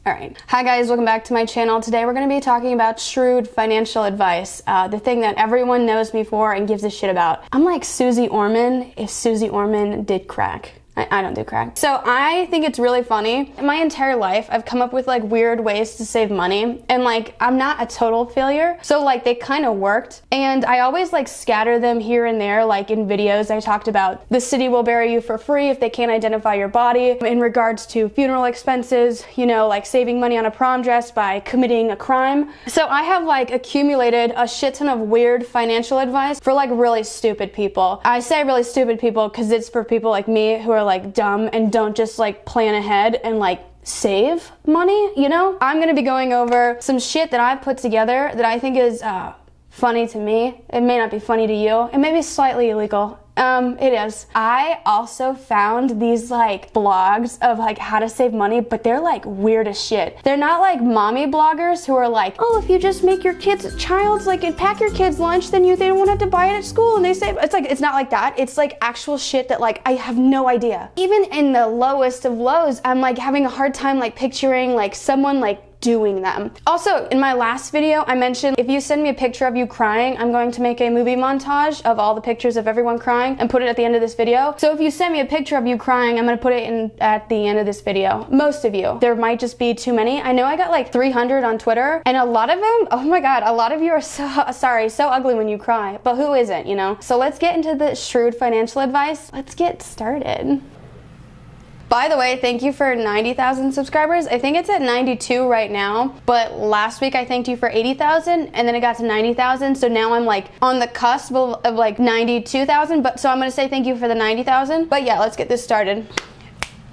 Alright, hi guys, welcome back to my channel. Today we're going to be talking about shrewd financial advice, the thing that everyone knows me for and gives a shit about. I'm like Susie Orman if Susie Orman did crack. I don't do crack. So I think it's really funny. In my entire life, I've come up with like weird ways to save money, and like I'm not a total failure. So like they kind of worked, and I always like scatter them here and there. Like in videos, I talked about the city will bury you for free if they can't identify your body. In regards to funeral expenses, you know, like saving money on a prom dress by committing a crime. So I have like accumulated a shit ton of weird financial advice for like really stupid people. I say really stupid people because it's for people like me who are like dumb and don't just like plan ahead and like save money, you know? I'm gonna be going over some shit that I've put together that I think is funny to me. It may not be funny to you. It may be slightly illegal. It is. I also found these like blogs of like how to save money, but they're like weird as shit. They're not like mommy bloggers who are like, oh, if you just make your child's like and pack your kids lunch, then they won't have to buy it at school, and they save. It's like, it's not like that. It's like actual shit that like I have no idea. Even in the lowest of lows, I'm like having a hard time like picturing like someone like doing them. Also, in my last video, I mentioned if you send me a picture of you crying, I'm going to make a movie montage of all the pictures of everyone crying and put it at the end of this video. So if you send me a picture of you crying, I'm gonna put it in at the end of this video. Most of you. There might just be too many. I know I got like 300 on Twitter, and a lot of them, oh my god, a lot of you are so ugly when you cry, but who isn't, you know? So let's get into the shrewd financial advice. Let's get started. By the way, thank you for 90,000 subscribers. I think it's at 92 right now, but last week I thanked you for 80,000 and then it got to 90,000. So now I'm like on the cusp of like 92,000, but so I'm gonna say thank you for the 90,000. But yeah, let's get this started.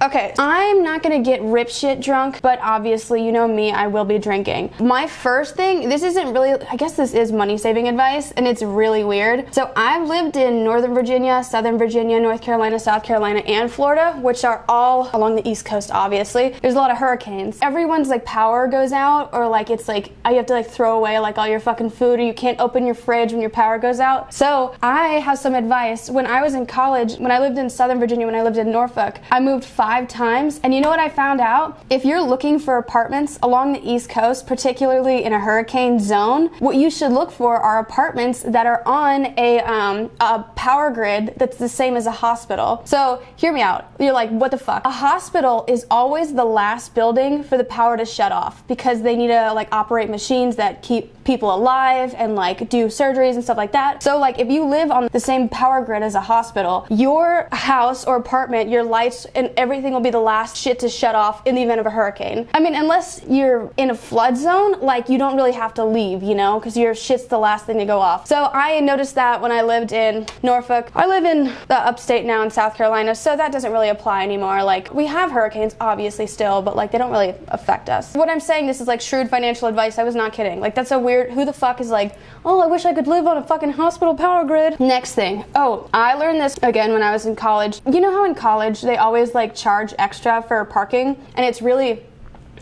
Okay, I'm not gonna get rip shit drunk, but obviously, you know me, I will be drinking. My first thing, this isn't really, I guess this is money saving advice, and it's really weird. So I've lived in Northern Virginia, Southern Virginia, North Carolina, South Carolina, and Florida, which are all along the East Coast, obviously. There's a lot of hurricanes. Everyone's like power goes out, or like it's like, you have to like throw away like all your fucking food, or you can't open your fridge when your power goes out. So I have some advice. When I was in college, when I lived in Southern Virginia, when I lived in Norfolk, I moved 5 times, and you know what I found out? If you're looking for apartments along the East Coast, particularly in a hurricane zone, what you should look for are apartments that are on a power grid that's the same as a hospital. So hear me out. You're like, what the fuck? A hospital is always the last building for the power to shut off because they need to like operate machines that keep people alive and like do surgeries and stuff like that. So like if you live on the same power grid as a hospital, your house or apartment, your lights and everything will be the last shit to shut off in the event of a hurricane. I mean, unless you're in a flood zone, like you don't really have to leave, you know, because your shit's the last thing to go off. So I noticed that when I lived in Norfolk. I live in the upstate now in South Carolina, so that doesn't really apply anymore. Like we have hurricanes obviously still, but like they don't really affect us. What I'm saying, this is like shrewd financial advice. I was not kidding. Like that's a weird, who the fuck is like, oh, I wish I could live on a fucking hospital power grid. Next thing. Oh, I learned this again when I was in college. You know how in college they always like charge extra for parking, and it's really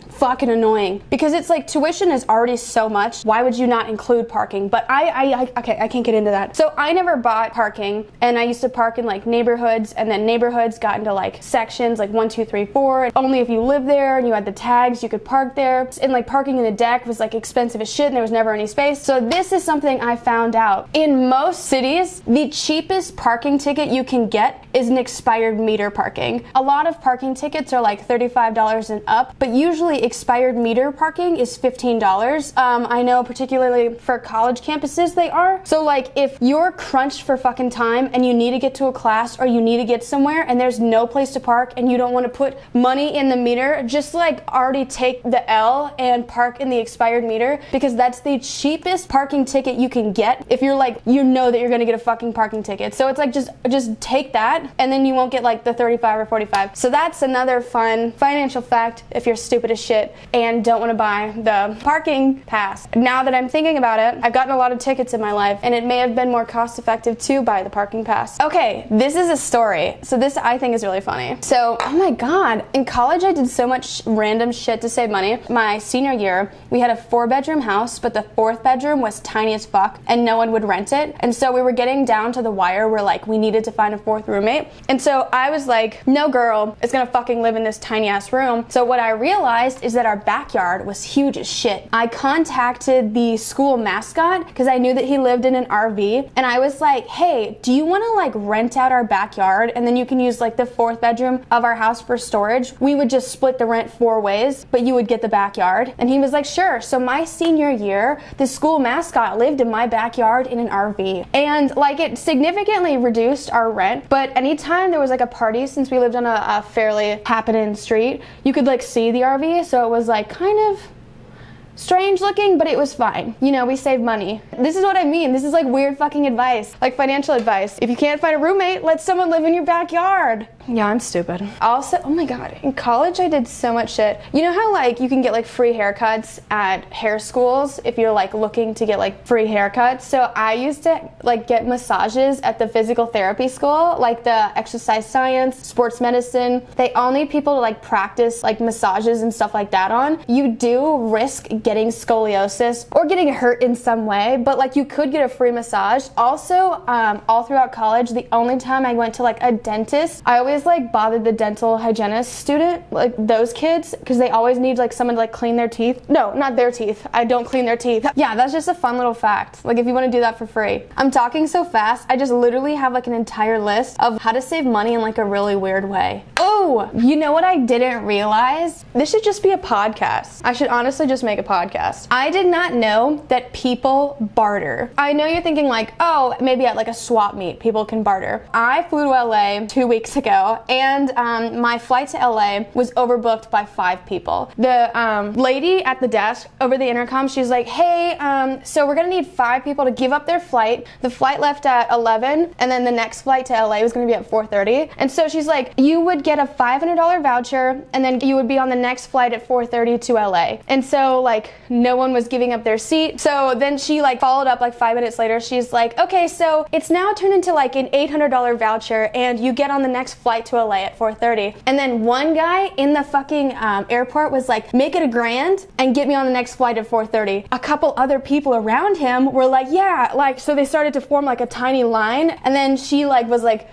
fucking annoying because it's like tuition is already so much. Why would you not include parking? But okay, I can't get into that. So I never bought parking, and I used to park in like neighborhoods, and then neighborhoods got into like sections like 1, 2, 3, 4. Only if you lived there and you had the tags you could park there. And like parking in the deck was like expensive as shit, and there was never any space. So this is something I found out. In most cities, the cheapest parking ticket you can get is an expired meter parking. A lot of parking tickets are like $35 and up, but usually expired meter parking is $15. I know particularly for college campuses they are. So like if you're crunched for fucking time and you need to get to a class or you need to get somewhere and there's no place to park and you don't want to put money in the meter, just like already take the L and park in the expired meter, because that's the cheapest parking ticket you can get if you're like, you know that you're gonna get a fucking parking ticket. So it's like just take that and then you won't get like the 35 or 45. So that's another fun financial fact if you're stupid as shit and don't want to buy the parking pass. Now that I'm thinking about it, I've gotten a lot of tickets in my life, and it may have been more cost effective to buy the parking pass. Okay, this is a story. So this I think is really funny. So, oh my god, in college I did so much random shit to save money. My senior year, we had a 4-bedroom house, but the 4th bedroom was tiny as fuck, and no one would rent it. And so we were getting down to the wire where like we needed to find a 4th roommate. And so I was like, no girl is gonna fucking live in this tiny ass room. So what I realized is that our backyard was huge as shit. I contacted the school mascot because I knew that he lived in an RV, and I was like, hey, do you want to like rent out our backyard and then you can use like the 4th bedroom of our house for storage? We would just split the rent 4 ways, but you would get the backyard. And he was like, sure. So my senior year, the school mascot lived in my backyard in an RV, and like it significantly reduced our rent. But anytime there was like a party, since we lived on a fairly happening street, you could like see the RV, so it was like kind of strange looking, but it was fine. You know, we saved money. This is what I mean. This is like weird fucking advice, like financial advice. If you can't find a roommate, let someone live in your backyard. Yeah, I'm stupid. Also, oh my God, in college I did so much shit. You know how like you can get like free haircuts at hair schools if you're like looking to get like free haircuts? So I used to like get massages at the physical therapy school, like the exercise science, sports medicine. They all need people to like practice like massages and stuff like that on. You do risk getting scoliosis or getting hurt in some way, but like you could get a free massage. Also, all throughout college, the only time I went to like a dentist, I always like bothered the dental hygienist student, like those kids, because they always need like someone to like clean their teeth. No, not their teeth. I don't clean their teeth. Yeah, that's just a fun little fact. Like if you want to do that for free. I'm talking so fast, I just literally have like an entire list of how to save money in like a really weird way. Oh, you know what I didn't realize? This should just be a podcast. I should honestly just make a podcast. I did not know that people barter. I know you're thinking like, oh, maybe at like a swap meet, people can barter. I flew to LA 2 weeks ago, and my flight to LA was overbooked by 5 people. The lady at the desk over the intercom, she's like, hey, so we're gonna need 5 people to give up their flight. The flight left at 11, and then the next flight to LA was gonna be at 4:30. And so she's like, you would get a $500 voucher, and then you would be on the next flight at 4:30 to LA. And so like no one was giving up their seat. So then she like followed up like 5 minutes later. She's like, okay, so it's now turned into like an $800 voucher, and you get on the next flight to LA at 4:30. And then one guy in the fucking airport was like, make it $1,000 and get me on the next flight at 4:30. A couple other people around him were like, yeah, like, so they started to form like a tiny line, and then she like was like,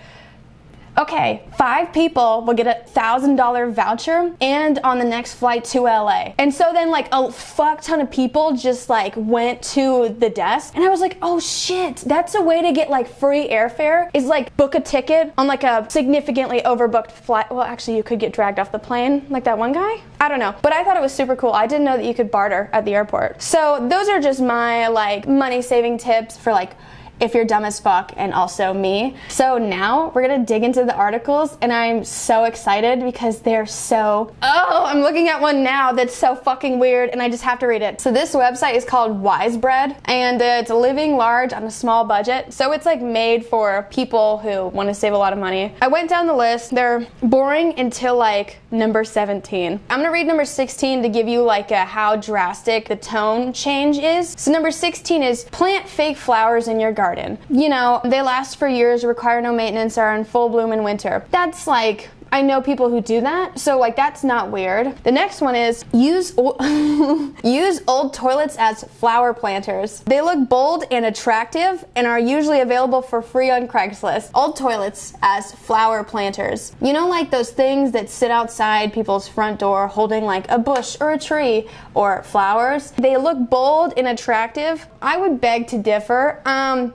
okay, 5 people will get a $1,000 voucher and on the next flight to LA. And so then like a fuck ton of people just like went to the desk, and I was like, oh shit, that's a way to get like free airfare, is like book a ticket on like a significantly overbooked flight. Well, actually you could get dragged off the plane like that one guy. I don't know, but I thought it was super cool. I didn't know that you could barter at the airport. So those are just my like money saving tips for like if you're dumb as fuck, and also me. So now we're gonna dig into the articles, and I'm so excited because they're so, oh, I'm looking at one now that's so fucking weird, and I just have to read it. So this website is called Wisebread, and it's living large on a small budget. So it's like made for people who want to save a lot of money. I went down the list. They're boring until like number 17. I'm gonna read number 16 to give you like a how drastic the tone change is. So number 16 is plant fake flowers in your garden. You know, they last for years, require no maintenance, are in full bloom in winter. That's like, I know people who do that, so like that's not weird. The next one is use old toilets as flower planters. They look bold and attractive and are usually available for free on Craigslist. Old toilets as flower planters. You know, like those things that sit outside people's front door holding like a bush or a tree or flowers. They look bold and attractive. I would beg to differ.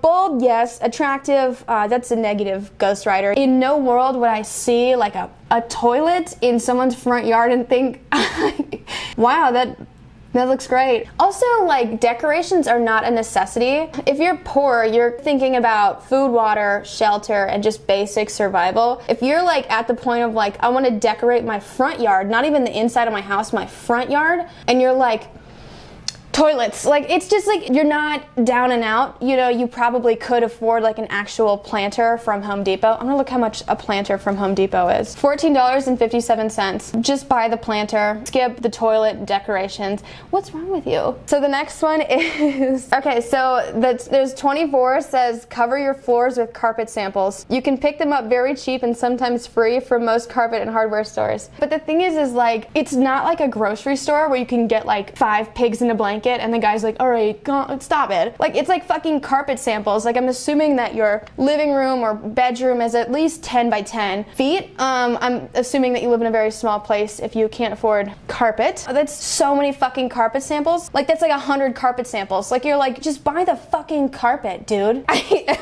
Bold, yes. Attractive, that's a negative, ghostwriter. In no world would I see like a toilet in someone's front yard and think, wow, that looks great. Also, like, decorations are not a necessity. If you're poor, you're thinking about food, water, shelter, and just basic survival. If you're like at the point of like, I want to decorate my front yard, not even the inside of my house, my front yard, and you're like, toilets, like it's just like you're not down and out, you know, you probably could afford like an actual planter from Home Depot. I'm gonna look how much a planter from Home Depot is. $14.57. Just buy the planter, skip the toilet decorations. What's wrong with you? So the next one is, okay, so there's 24, says cover your floors with carpet samples. You can pick them up very cheap and sometimes free from most carpet and hardware stores. But the thing is like, it's not like a grocery store where you can get like 5 pigs in a blanket it, and the guy's like, all right, stop it. Like, it's like fucking carpet samples. Like, I'm assuming that your living room or bedroom is at least 10 by 10 feet. I'm assuming that you live in a very small place if you can't afford carpet. That's so many fucking carpet samples. Like, that's like 100 carpet samples. Like, you're like, just buy the fucking carpet, dude.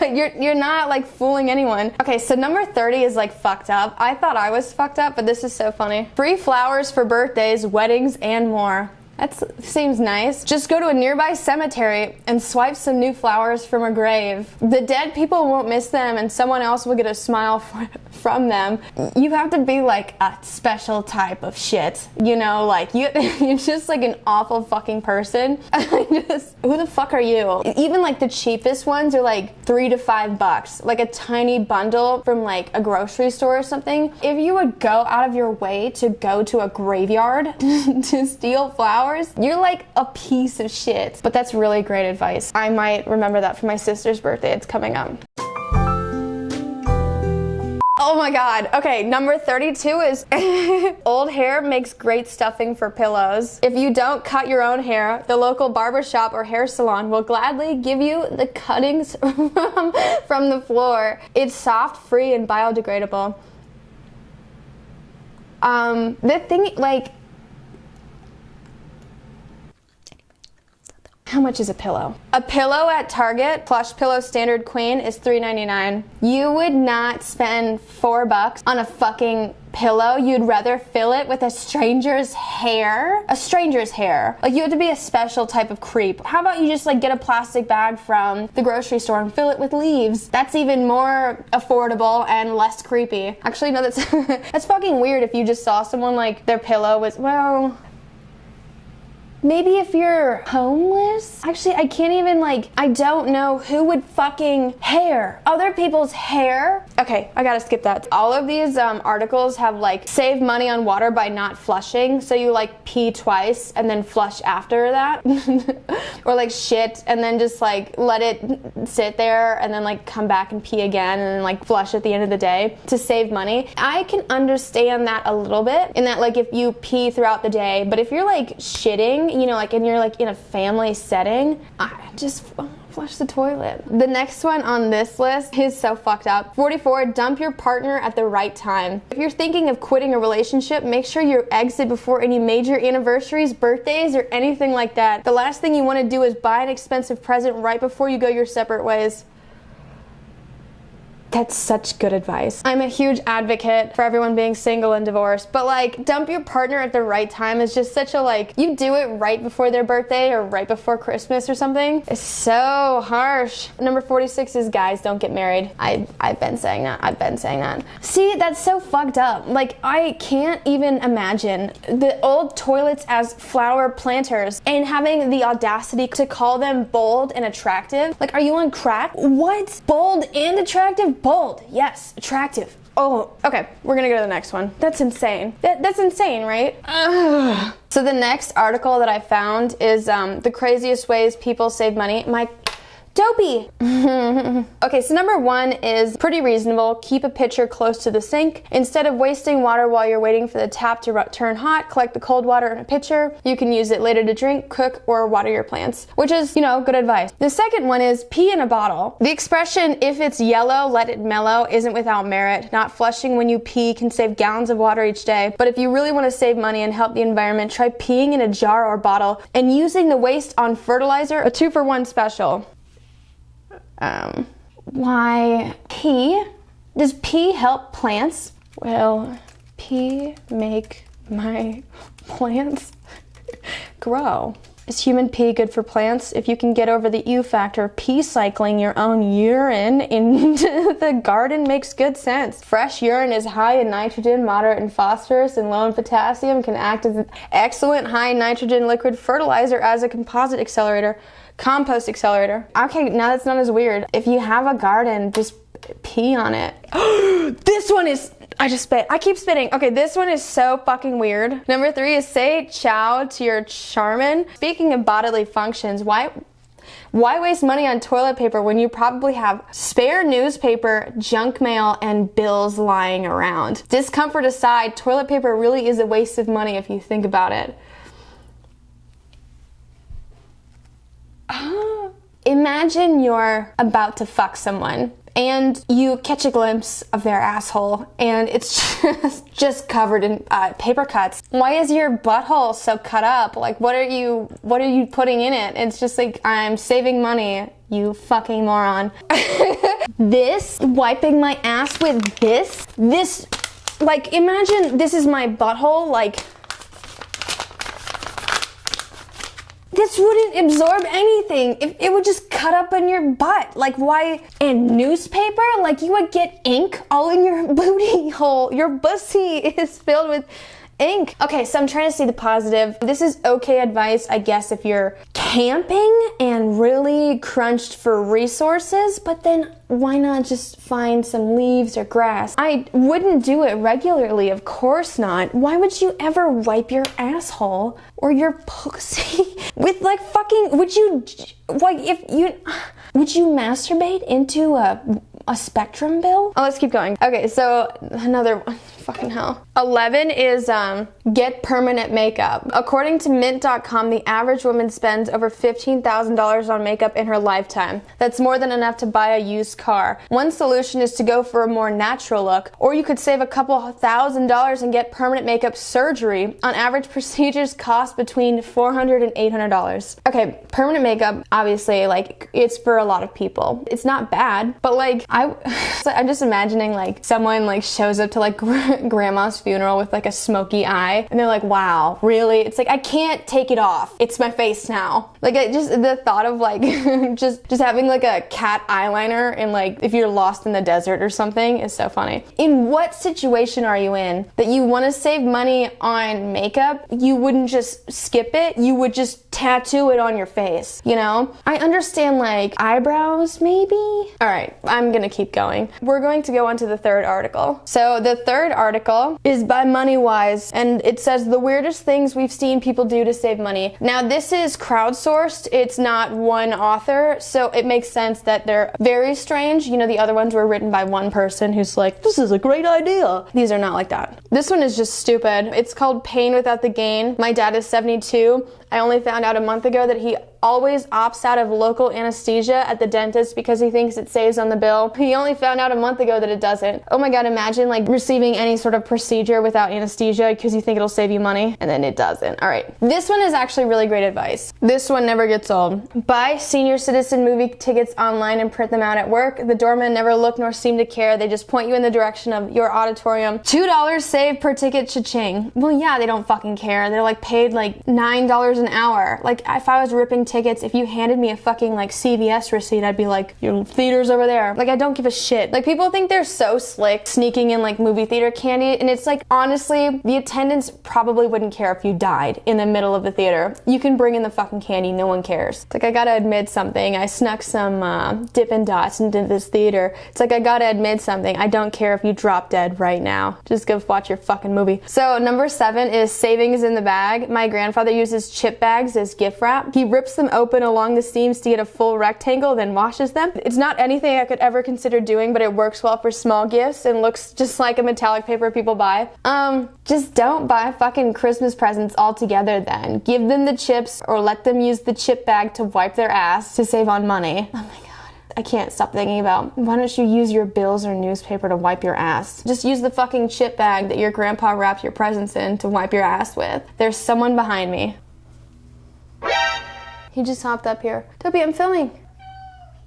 You're not like fooling anyone. Okay, so number 30 is like fucked up. I thought I was fucked up, but this is so funny. Free flowers for birthdays, weddings, and more. That seems nice. Just go to a nearby cemetery and swipe some new flowers from a grave. The dead people won't miss them, and someone else will get a smile from them. You have to be like a special type of shit, you know, like you're just like an awful fucking person. Who the fuck are you? Even like the cheapest ones are like $3 to $5, like a tiny bundle from like a grocery store or something. If you would go out of your way to go to a graveyard to steal flowers, you're like a piece of shit. But that's really great advice. I might remember that for my sister's birthday. It's coming up. Oh my god. Okay, number 32 is old hair makes great stuffing for pillows. If you don't cut your own hair, the local barbershop or hair salon will gladly give you the cuttings from the floor. It's soft, free, and biodegradable. The thing, like, how much is a pillow? A pillow at Target, plush pillow standard queen, is $3.99. You would not spend $4 on a fucking pillow. You'd rather fill it with a stranger's hair. A stranger's hair. Like, you have to be a special type of creep. How about you just like get a plastic bag from the grocery store and fill it with leaves? That's even more affordable and less creepy. Actually, no, that's that's fucking weird if you just saw someone like their pillow was, well, maybe if you're homeless? Actually, I can't even like, I don't know who would fucking hair. Other people's hair? Okay, I gotta skip that. All of these articles have like, save money on water by not flushing. So you like pee twice and then flush after that. Or like shit and then just like let it sit there and then like come back and pee again and then like flush at the end of the day to save money. I can understand that a little bit in that like if you pee throughout the day, but if you're like shitting, you know, like, and you're like in a family setting, I just flush the toilet. The next one on this list is so fucked up. 44, dump your partner at the right time. If you're thinking of quitting a relationship, make sure you exit before any major anniversaries, birthdays, or anything like that. The last thing you want to do is buy an expensive present right before you go your separate ways. That's such good advice. I'm a huge advocate for everyone being single and divorced, but like, dump your partner at the right time is just such a like, you do it right before their birthday or right before Christmas or something. It's so harsh. Number 46 is guys don't get married. I've been saying that. See, that's so fucked up. Like, I can't even imagine the old toilets as flower planters and having the audacity to call them bold and attractive. Like, are you on crack? What? Bold and attractive? Bold, yes. Attractive. Oh, okay. We're gonna go to the next one. That's insane. That's insane, right? Ugh. So the next article that I found is the craziest ways people save money. Dopey. Okay, so number 1 is pretty reasonable. Keep a pitcher close to the sink. Instead of wasting water while you're waiting for the tap to turn hot, collect the cold water in a pitcher. You can use it later to drink, cook, or water your plants, which is, you know, good advice. The second one is pee in a bottle. The expression, if it's yellow, let it mellow, isn't without merit. Not flushing when you pee can save gallons of water each day. But if you really want to save money and help the environment, try peeing in a jar or bottle and using the waste on fertilizer, a 2-for-1 special. Why pee? Does pee help plants? Well, pee make my plants grow. Is human pee good for plants? If you can get over the ew factor, pee cycling your own urine into the garden makes good sense. Fresh urine is high in nitrogen, moderate in phosphorus, and low in potassium, can act as an excellent high nitrogen liquid fertilizer as a compost accelerator. Okay, now that's not as weird. If you have a garden, just pee on it. This one is, I just spit. I keep spitting. Okay, this one is so fucking weird. Number 3 is say ciao to your charmin. Speaking of bodily functions, why waste money on toilet paper when you probably have spare newspaper, junk mail, and bills lying around? Discomfort aside, toilet paper really is a waste of money if you think about it. Imagine you're about to fuck someone and you catch a glimpse of their asshole and it's just covered in paper cuts. Why is your butthole so cut up? Like, what are you putting in it? It's just like, I'm saving money, you fucking moron. This, wiping my ass with this, like, imagine this is my butthole, like, this wouldn't absorb anything. It would just cut up in your butt. Like, why? And newspaper? Like, you would get ink all in your booty hole. Your pussy is filled with ink. Okay, so I'm trying to see the positive. This is okay advice, I guess, if you're camping and really crunched for resources, but then why not just find some leaves or grass? I wouldn't do it regularly, of course not. Why would you ever wipe your asshole or your pussy with like fucking, would you masturbate into a Spectrum bill? Oh, let's keep going. Okay, so another one. Fucking hell. 11 is get permanent makeup. According to mint.com, the average woman spends over $15,000 on makeup in her lifetime. That's more than enough to buy a used car. One solution is to go for a more natural look, or you could save a couple $1,000s and get permanent makeup surgery. On average, procedures cost between $400 and $800. Okay, permanent makeup, obviously, like, it's for a lot of people. It's not bad, but like, I'm just imagining like someone like shows up to like grandma's funeral with like a smoky eye and they're like, wow, really? It's like, I can't take it off. It's my face now. Like, just the thought of like just having like a cat eyeliner and like if you're lost in the desert or something is so funny. In what situation are you in that you want to save money on makeup? You wouldn't just skip it. You would just tattoo it on your face, you know? I understand like eyebrows maybe. All right, I'm gonna keep going. We're going to go on to the third article. So the third article is by MoneyWise, and it says the weirdest things we've seen people do to save money. Now this is crowdsourced. It's not one author, so it makes sense that they're very strange. You know, the other ones were written by one person who's like, this is a great idea. These are not like that. This one is just stupid. It's called Pain Without the Gain. My dad is 72. I only found out a month ago that he always opts out of local anesthesia at the dentist because he thinks it saves on the bill. He only found out a month ago that it doesn't. Oh my god, imagine like receiving any sort of procedure without anesthesia because you think it'll save you money and then it doesn't. All right, this one is actually really great advice. This one never gets old. Buy senior citizen movie tickets online and print them out at work. The doormen never look nor seem to care. They just point you in the direction of your auditorium. $2 saved per ticket, cha-ching. Well, yeah, they don't fucking care. They're like paid like $9 an hour. Like, if I was ripping tickets, if you handed me a fucking like CVS receipt, I'd be like, your theater's over there. Like, I don't give a shit. Like, people think they're so slick sneaking in like movie theater candy, and it's like, honestly, the attendants probably wouldn't care if you died in the middle of the theater. You can bring in the fucking candy, no one cares. It's like, I gotta admit something. I snuck some Dippin' Dots into this theater. It's like, I gotta admit something. I don't care if you drop dead right now. Just go watch your fucking movie. So number 7 is savings in the bag. My grandfather uses chip bags as gift wrap. He rips them open along the seams to get a full rectangle, then washes them. It's not anything I could ever consider doing, but it works well for small gifts and looks just like a metallic paper people buy. Just don't buy fucking Christmas presents altogether then. Give them the chips or let them use the chip bag to wipe their ass to save on money. Oh my god. I can't stop thinking about, why don't you use your bills or newspaper to wipe your ass? Just use the fucking chip bag that your grandpa wrapped your presents in to wipe your ass with. There's someone behind me. He just hopped up here. Dopey, I'm filming.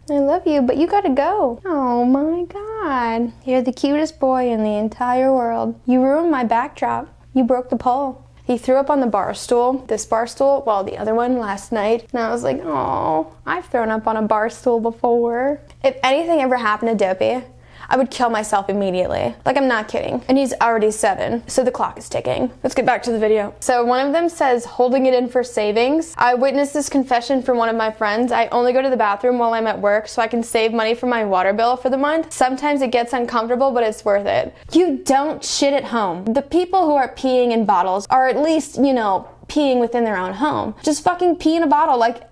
I love you, but you gotta go. Oh my god. You're the cutest boy in the entire world. You ruined my backdrop. You broke the pole. He threw up on the bar stool, this bar stool, well, the other one last night. And I was like, oh, I've thrown up on a bar stool before. If anything ever happened to Dopey, I would kill myself immediately. Like, I'm not kidding. And he's already 7, so the clock is ticking. Let's get back to the video. So one of them says, holding it in for savings. I witnessed this confession from one of my friends. I only go to the bathroom while I'm at work so I can save money for my water bill for the month. Sometimes it gets uncomfortable, but it's worth it. You don't shit at home. The people who are peeing in bottles are at least, you know, peeing within their own home. Just fucking pee in a bottle. Like,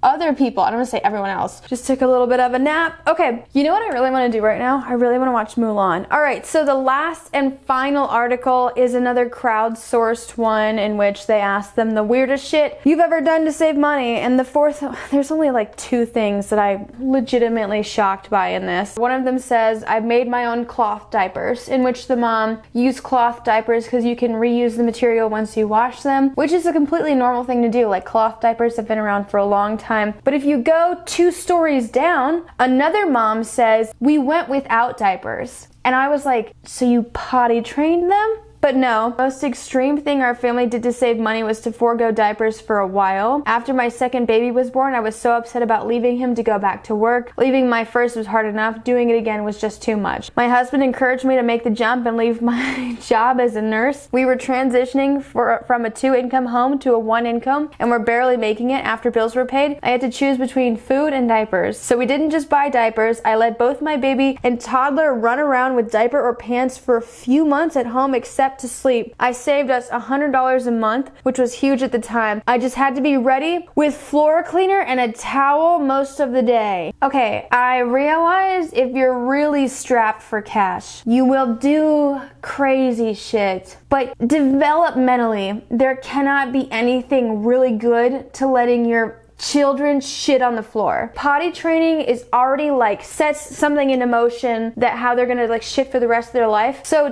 other people. I don't want to say everyone else. Just took a little bit of a nap. Okay, you know what I really want to do right now? I really want to watch Mulan. All right, so the last and final article is another crowdsourced one in which they asked them the weirdest shit you've ever done to save money. And the fourth, there's only like 2 things that I'm legitimately shocked by in this. One of them says, I've made my own cloth diapers, in which the mom used cloth diapers because you can reuse the material once you wash them, which is a completely normal thing to do. Like, cloth diapers have been around for a long time. But if you go 2 stories down, another mom says, we went without diapers. And I was like, so you potty trained them? But no, most extreme thing our family did to save money was to forego diapers for a while. After my second baby was born, I was so upset about leaving him to go back to work. Leaving my first was hard enough. Doing it again was just too much. My husband encouraged me to make the jump and leave my job as a nurse. We were transitioning from a 2-income home to a 1-income, and we're barely making it after bills were paid. I had to choose between food and diapers. So we didn't just buy diapers. I let both my baby and toddler run around with diaper or pants for a few months at home, except to sleep. I saved us $100 a month, which was huge at the time. I just had to be ready with floor cleaner and a towel most of the day. Okay, I realize if you're really strapped for cash, you will do crazy shit. But developmentally, there cannot be anything really good to letting your children shit on the floor. Potty training is already like sets something into motion that how they're gonna like shit for the rest of their life. So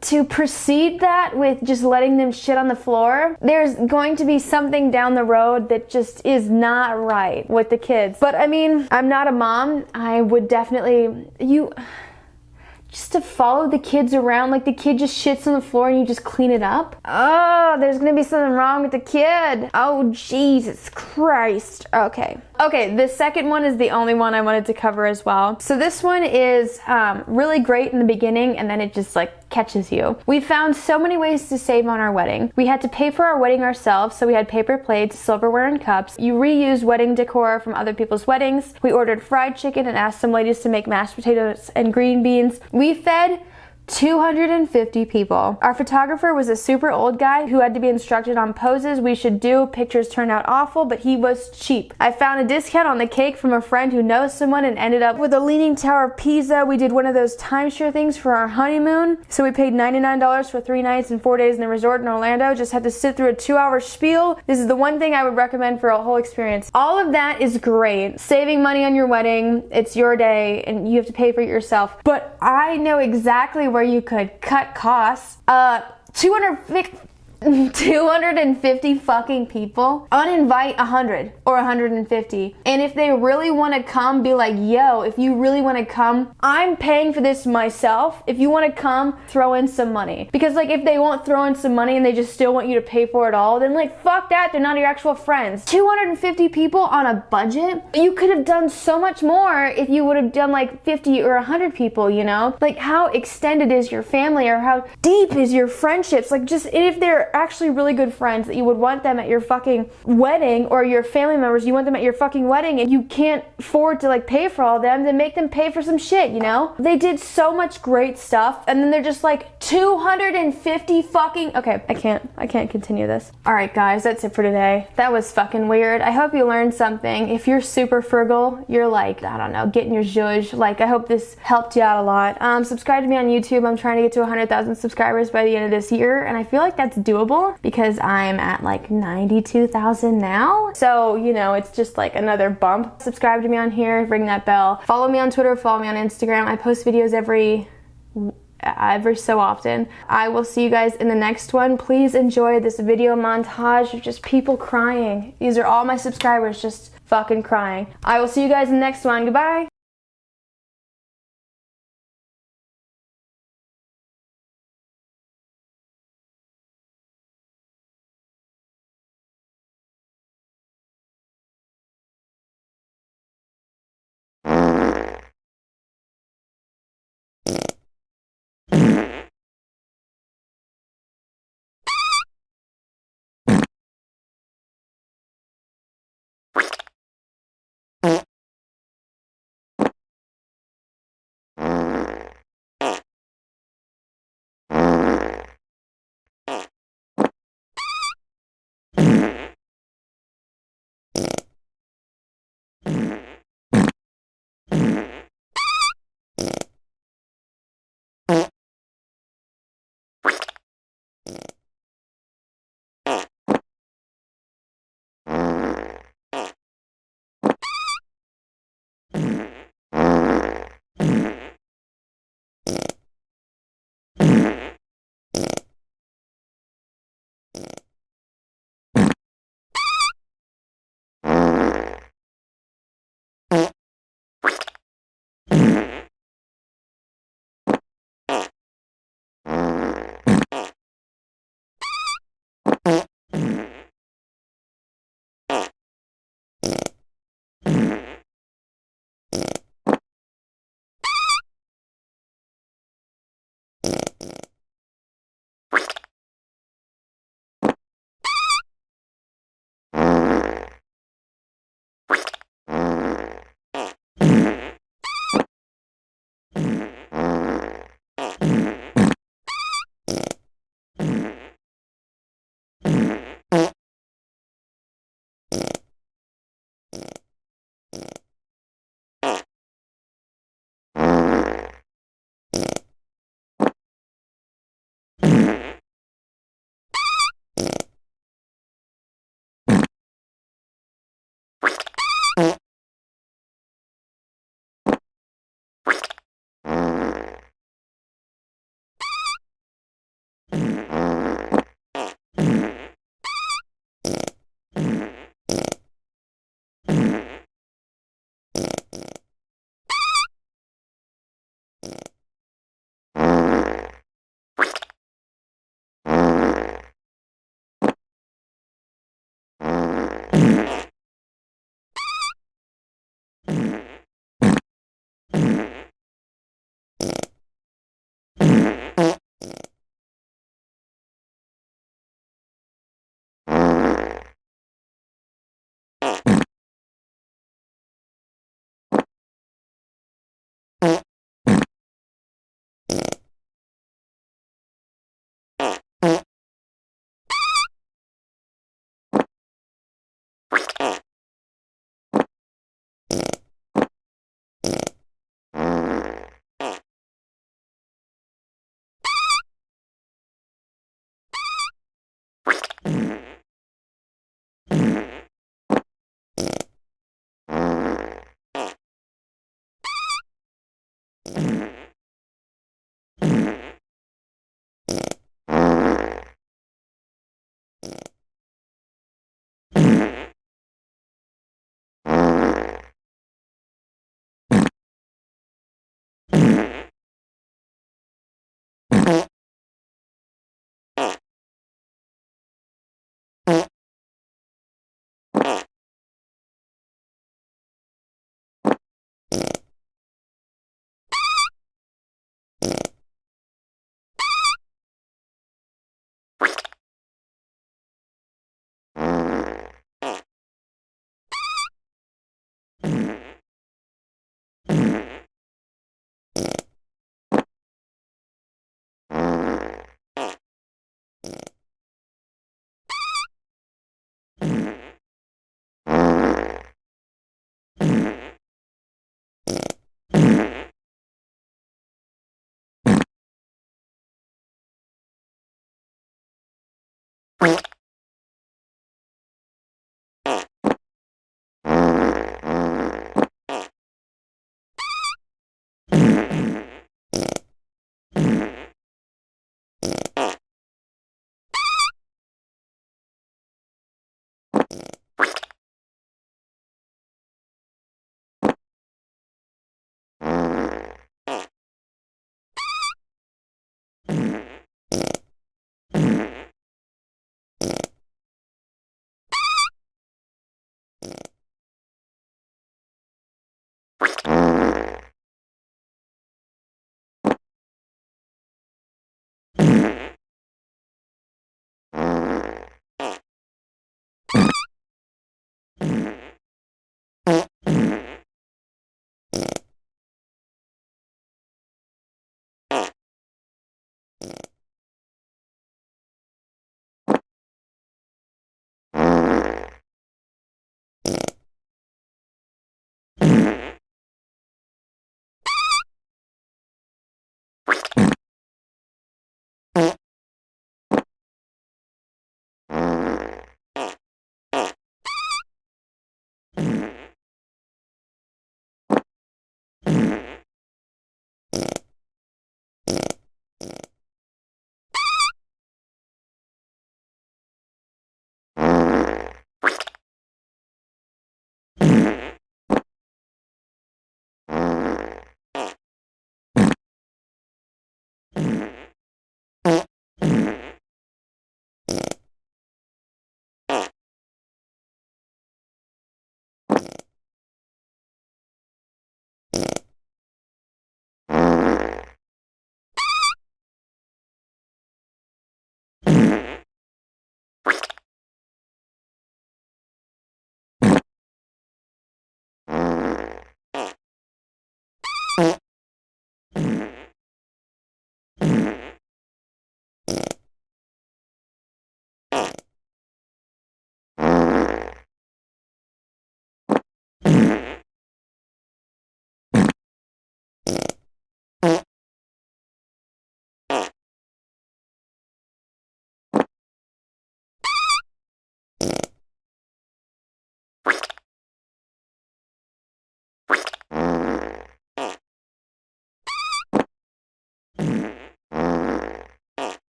to proceed that with just letting them shit on the floor, there's going to be something down the road that just is not right with the kids. But I mean, I'm not a mom. I would definitely, just to follow the kids around, like the kid just shits on the floor and you just clean it up. Oh, there's gonna be something wrong with the kid. Oh, Jesus Christ. Okay, the second one is the only one I wanted to cover as well. So this one is really great in the beginning, and then it just like catches you. We found so many ways to save on our wedding. We had to pay for our wedding ourselves, so we had paper plates, silverware, and cups. You reused wedding decor from other people's weddings. We ordered fried chicken and asked some ladies to make mashed potatoes and green beans. We fed 250 people. Our photographer was a super old guy who had to be instructed on poses we should do. Pictures turned out awful, but he was cheap. I found a discount on the cake from a friend who knows someone and ended up with a Leaning Tower of Pisa. We did one of those timeshare things for our honeymoon. So we paid $99 for 3 nights and 4 days in the resort in Orlando. Just had to sit through a 2-hour spiel. This is the one thing I would recommend for a whole experience. All of that is great. Saving money on your wedding. It's your day and you have to pay for it yourself. But I know exactly where you could cut costs. 250 fucking people, uninvite 100 or 150. And if they really want to come, be like, yo, if you really want to come, I'm paying for this myself. If you want to come, throw in some money. Because like if they won't throw in some money and they just still want you to pay for it all, then like fuck that, they're not your actual friends. 250 people on a budget? You could have done so much more if you would have done like 50 or 100 people, you know? Like how extended is your family or how deep is your friendships? Like just if they're actually really good friends that you would want them at your fucking wedding, or your family members, you want them at your fucking wedding and you can't afford to like pay for all of them, then make them pay for some shit, you know? They did so much great stuff and then they're just like 250 fucking, okay, I can't continue this. All right guys, that's it for today. That was fucking weird. I hope you learned something. If you're super frugal, you're like, I don't know, getting your zhuzh. Like I hope this helped you out a lot. Subscribe to me on YouTube. I'm trying to get to 100,000 subscribers by the end of this year and I feel like that's doable because I'm at like 92,000 now. So, you know, it's just like another bump. Subscribe to me on here, ring that bell. Follow me on Twitter, follow me on Instagram. I post videos every so often. I will see you guys in the next one. Please enjoy this video montage of just people crying. These are all my subscribers just fucking crying. I will see you guys in the next one. Goodbye.